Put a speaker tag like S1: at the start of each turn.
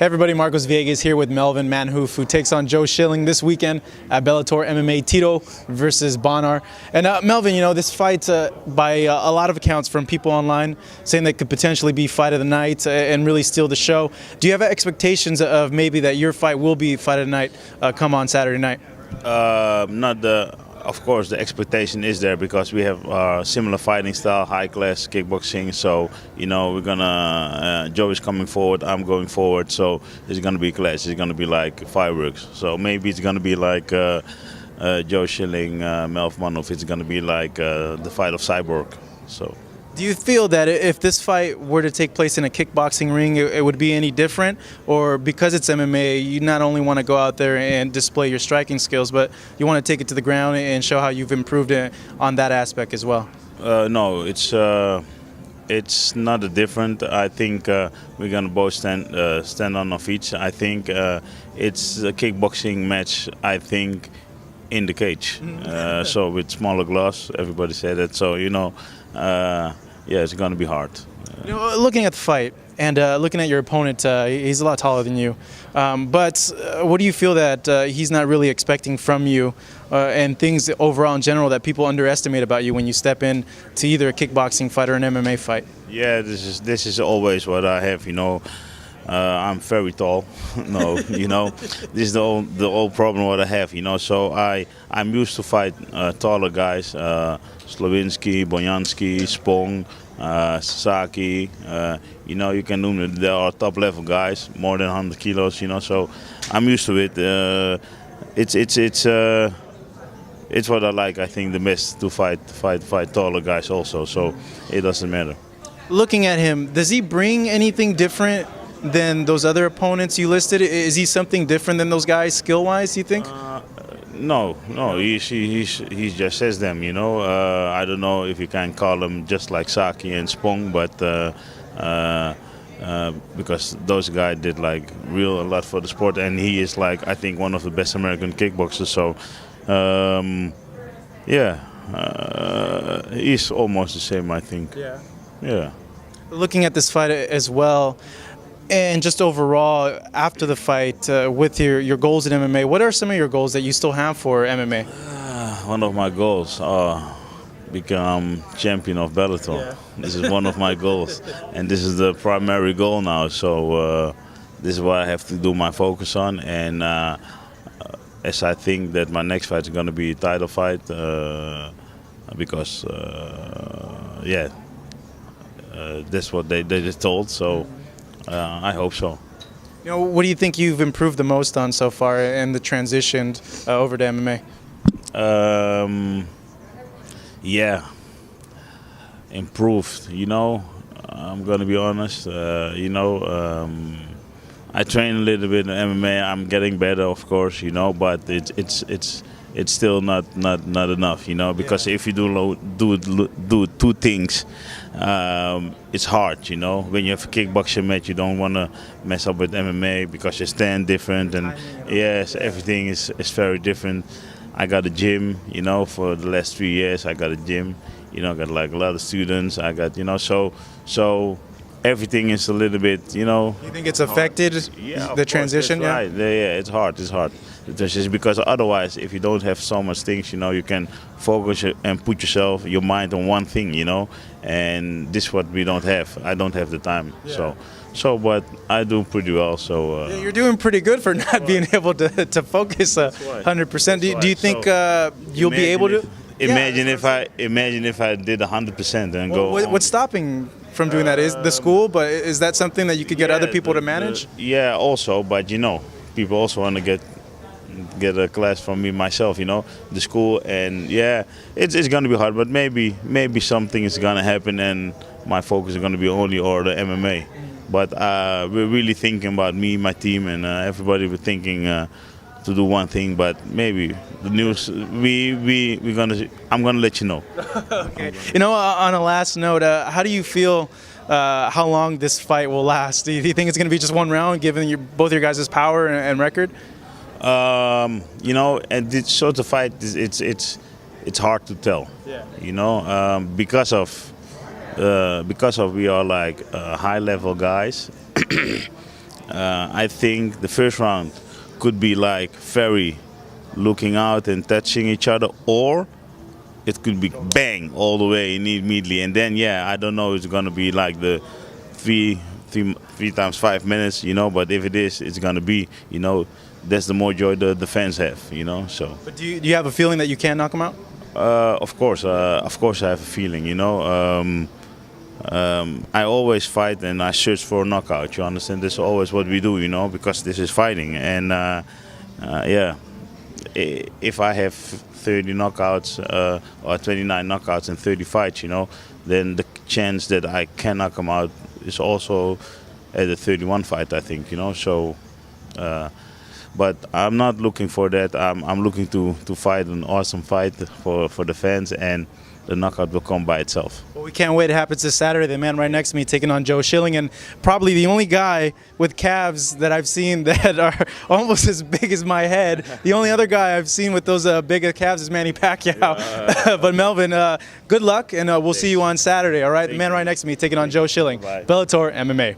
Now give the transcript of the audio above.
S1: Hey everybody, Marcos Villegas here with Melvin Manhoef, who takes on Joe Schilling this weekend at Bellator MMA Tito versus Bonar. And Melvin, you know, this fight, by a lot of accounts from people online, saying that could potentially be fight of the night and really steal the show. Do you have expectations of maybe that your fight will be fight of the night come on Saturday night?
S2: Of course, the expectation is there because we have similar fighting style, high class kickboxing. So you know we're gonna. Joe is coming forward, I'm going forward. So it's gonna be a clash. It's gonna be like fireworks. So maybe it's gonna be like Joe Schilling, Melvin Manhoef. It's gonna be like the fight of Cyborg. So.
S1: Do you feel that if this fight were to take place in a kickboxing ring, it would be any different? Or because it's MMA, you not only want to go out there and display your striking skills, but you want to take it to the ground and show how you've improved on that aspect as well?
S2: No, it's not a different. I think we're gonna both stand on our feet. I think it's a kickboxing match. I think in the cage. So with smaller gloves, everybody said that. So you know. Yeah, it's going to be hard.
S1: You know, looking at the fight and looking at your opponent, he's a lot taller than you. But what do you feel that he's not really expecting from you and things overall in general that people underestimate about you when you step in to either a kickboxing fight or an MMA fight?
S2: Yeah, this is always what I have, you know. I'm very tall. No, you know, this is the old problem what I have, you know. So I'm used to fight taller guys, Slavinsky, Bojanski, Spong, Sasaki. You know, you can name them. They are top level guys, more than 100 kilos. You know, so I'm used to it. It's what I like. I think the best to fight taller guys also. So it doesn't matter.
S1: Looking at him, does he bring anything different than those other opponents you listed? Is he something different than those guys skill-wise, you think?
S2: No, he just says them, you know. I don't know if you can call him just like Saki and Spong, but because those guys did like a lot for the sport, and he is like, I think, one of the best American kickboxers. So yeah, he's almost the same, I think. Yeah.
S1: Looking at this fight as well, and just overall, after the fight, with your goals in MMA, what are some of your goals that you still have for MMA?
S2: One of my goals become champion of Bellator. Yeah. This is one of my goals, and this is the primary goal now. So this is what I have to do my focus on. And as I think that my next fight is going to be a title fight, because that's what they just told. So. I hope so.
S1: You know, what do you think you've improved the most on so far in the transition over to MMA?
S2: Yeah, improved. You know, I'm gonna be honest. You know, I train a little bit in MMA. I'm getting better, of course. You know, but it's still not enough, you know, because if you do two things, it's hard, you know. When you have a kickboxing match, you don't want to mess up with MMA because you stand different, and yes, everything is very different. I got a gym, you know, for the last 3 years. I got a gym, you know, got like a lot of students. I got, you know, so everything is a little bit, you know.
S1: You think it's affected the transition?
S2: Yeah, right. Yeah, it's hard. Because otherwise, if you don't have so much things, you know, you can focus and put your mind on one thing, you know. And this is what we don't have. I don't have the time. Yeah. But I do pretty well. So
S1: yeah, you're doing pretty good for not being able to focus 100%. Do you think you'll be able to?
S2: Imagine if I did 100% and go.
S1: What's stopping from doing that? Is the school? But is that something that you could get other people to manage?
S2: Yeah, also, but you know, people also want to get a class from me myself, you know, the school, and yeah, it's gonna be hard, but maybe something is gonna happen, and my focus is gonna be only or the MMA. But we're really thinking about me, my team, and everybody. We're thinking to do one thing, but maybe the news. I'm gonna let you know.
S1: Okay. You know, on a last note, how do you feel? How long this fight will last? Do you think it's gonna be just one round, given both your guys' power and record?
S2: You know, and this sort of fight, it's hard to tell. Yeah. You know, because of we are like high level guys. I think the first round could be like very looking out and touching each other, or it could be bang all the way immediately. And then, yeah, I don't know, it's going to be like the three times 5 minutes, you know, but if it is, it's going to be, you know, that's the more joy the fans have, you know. So.
S1: But do you have a feeling that you can knock him out?
S2: Of course I have a feeling, you know. I always fight and I search for a knockout. You understand? This is always what we do, you know, because this is fighting. And yeah, if I have 30 knockouts or 29 knockouts in 30 fights, you know, then the chance that I can knock him out is also at the 31 fight, I think, you know. So, but I'm not looking for that. I'm looking to fight an awesome fight for the fans, and the knockout will come by itself.
S1: Well, we can't wait. It happens this Saturday. The man right next to me taking on Joe Schilling, and probably the only guy with calves that I've seen that are almost as big as my head. The only other guy I've seen with those big calves is Manny Pacquiao. But Melvin, good luck, and we'll see you on Saturday, all right? The man right next to me taking on Joe Schilling. Bellator MMA.